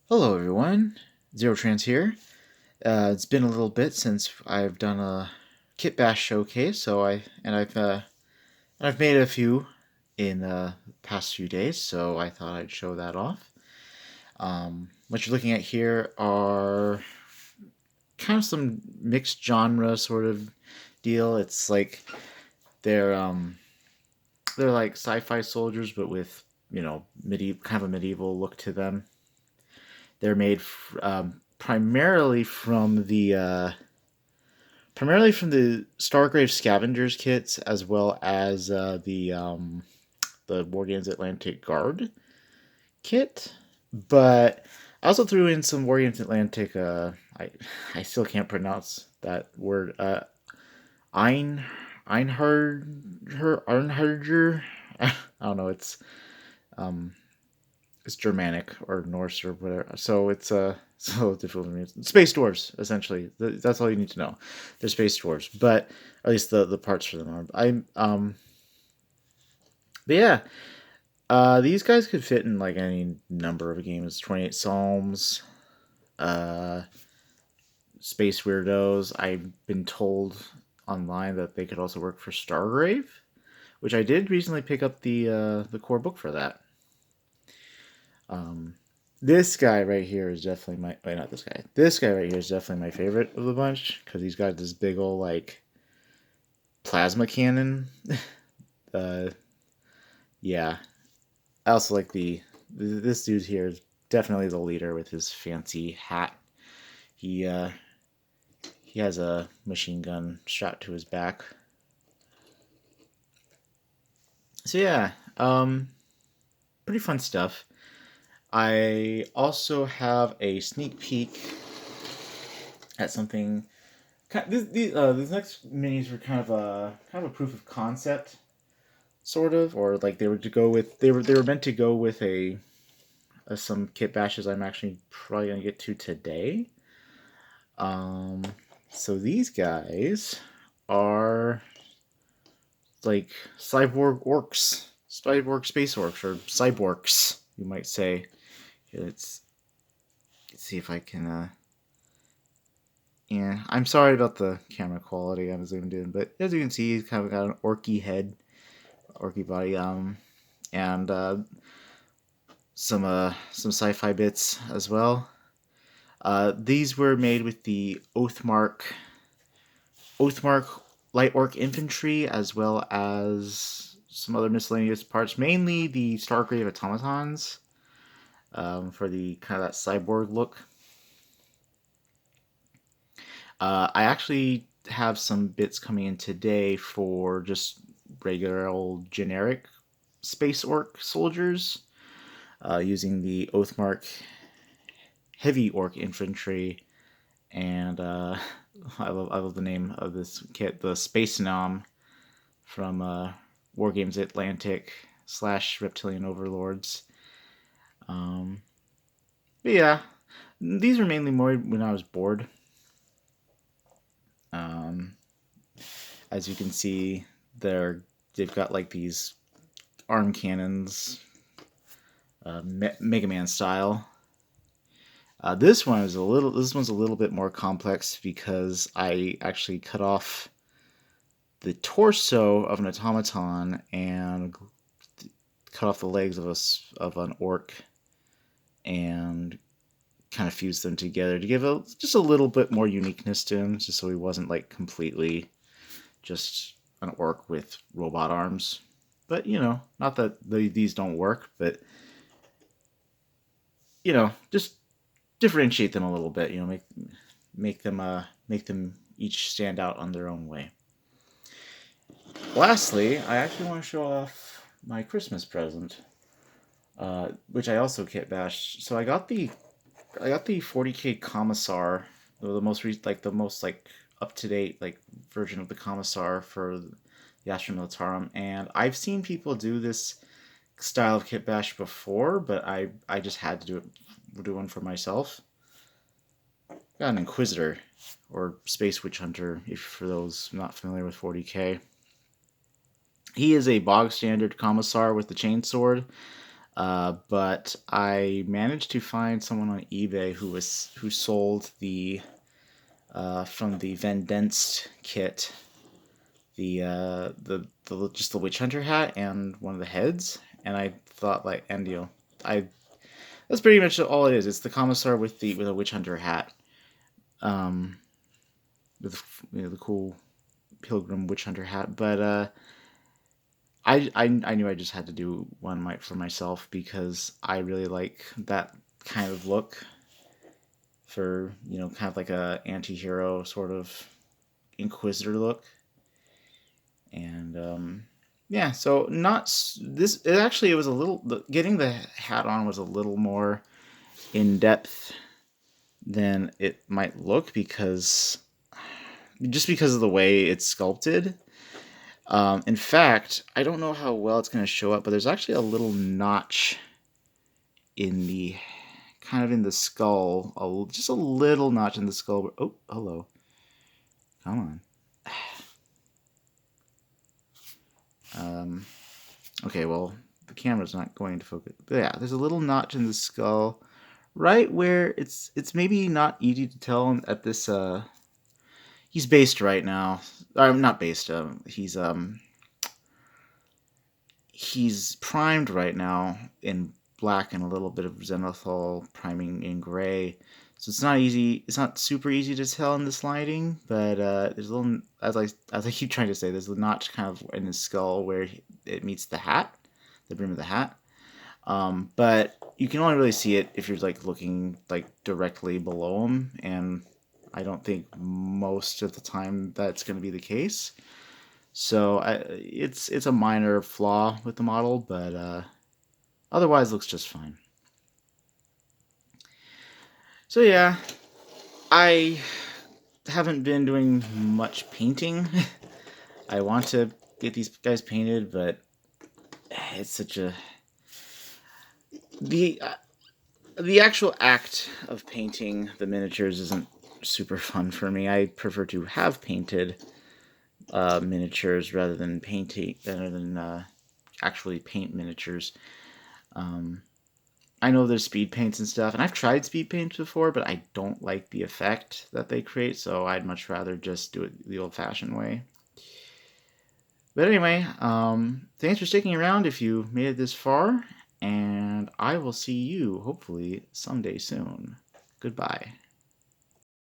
Hello, everyone. Zero Trans here. It's been a little bit since I've done a Kitbash showcase, I've made a few in the past few days, so I thought I'd show that off. What you're looking at here are kind of some mixed genre sort of deal. It's like they're um they're like sci-fi soldiers, but with medieval kind of a medieval look to them. They're made primarily from the Stargrave Scavengers kits, as well as the War Games Atlantic Guard kit. But I also threw in some War Games Atlantic. I still can't pronounce that word. Ein Einhardger. I don't know. Um it's Germanic or Norse or whatever. So it's so difficult to me. Space dwarves, essentially. That's all you need to know. They're space dwarves, but at least the parts for them are. But yeah, these guys could fit in like any number of games. 28 Psalms, uh, Space Weirdos. I've been told online that they could also work for Stargrave, which I did recently pick up the core book for that. Um, this guy right here is definitely my. Wait, not this guy. This guy right here is definitely my favorite of the bunch because he's got this big old like plasma cannon. uh, yeah. I also like this dude here is definitely the leader with his fancy hat. He uh, he has a machine gun strapped to his back. So yeah, pretty fun stuff. I also have a sneak peek at something. These next minis were kind of a proof of concept, sort of, or like they were meant to go with some kit bashes I'm actually probably gonna get to today. Um, so these guys are like cyborg space orcs, or cyborgs, you might say. Here, let's see if I can. Yeah, I'm sorry about the camera quality. I'm zoomed in, but as you can see, he's kind of got an orky head, orky body, and some sci-fi bits as well. These were made with the Oathmark light orc infantry, as well as some other miscellaneous parts, mainly the Stargrave automatons, for the kind of that cyborg look. I actually have some bits coming in today for just regular old generic space orc soldiers, using the Oathmark heavy orc infantry, and I love the name of this kit, the Space Nom from War Games Atlantic / Reptilian Overlords. Um, but yeah, these are mainly more when I was bored. Um, as you can see, they've got like these arm cannons, Mega Man style. This one's a little bit more complex because I actually cut off the torso of an automaton and cut off the legs of an orc and kind of fused them together to give just a little bit more uniqueness to him, just so he wasn't like completely just an orc with robot arms. But not that these don't work, but just differentiate them a little bit. Make them each stand out on their own way. Lastly, I actually want to show off my Christmas present, which I also kit bashed. So I got the 40k Commissar, the most like up to date like version of the Commissar for the Astra Militarum, and I've seen people do this style of kit bash before, but I just had to do one for myself. Got an Inquisitor, or Space Witch Hunter, if for those not familiar with 40k. He is a bog standard Commissar with the chainsword. But I managed to find someone on eBay who sold the from the Vendenced kit the just the witch hunter hat and one of the heads, and I thought like, and I that's pretty much all it is. It's the commissar with a witch hunter hat, um, with the cool pilgrim witch hunter hat. But I knew I just had to do one for myself because I really like that kind of look for kind of like a anti-hero sort of inquisitor look. And yeah, so not this. It actually, it was a little, getting the hat on was a little more in depth than it might look because of the way it's sculpted. In fact, I don't know how well it's going to show up, but there's actually a little notch in the kind of in the skull, just a little notch in the skull. Oh, hello. Come on. Okay, well, the camera's not going to focus. But yeah, there's a little notch in the skull, right where it's maybe not easy to tell at this. He's based right now. I'm not based. He's primed right now in black and a little bit of zenithal priming in gray. So it's not easy. It's not super easy to tell in this lighting, but there's a little, as I keep trying to say, there's a notch kind of in his skull where it meets the hat, the brim of the hat. But you can only really see it if you're like looking like directly below him, and I don't think most of the time that's going to be the case. So it's a minor flaw with the model, but otherwise looks just fine. So yeah, I haven't been doing much painting. I want to get these guys painted, but it's such a the the actual act of painting the miniatures isn't super fun for me. I prefer to have painted miniatures rather than actually paint miniatures. Um, I know there's speed paints and stuff, and I've tried speed paints before, but I don't like the effect that they create, so I'd much rather just do it the old-fashioned way. But anyway, thanks for sticking around if you made it this far, and I will see you hopefully someday soon. Goodbye.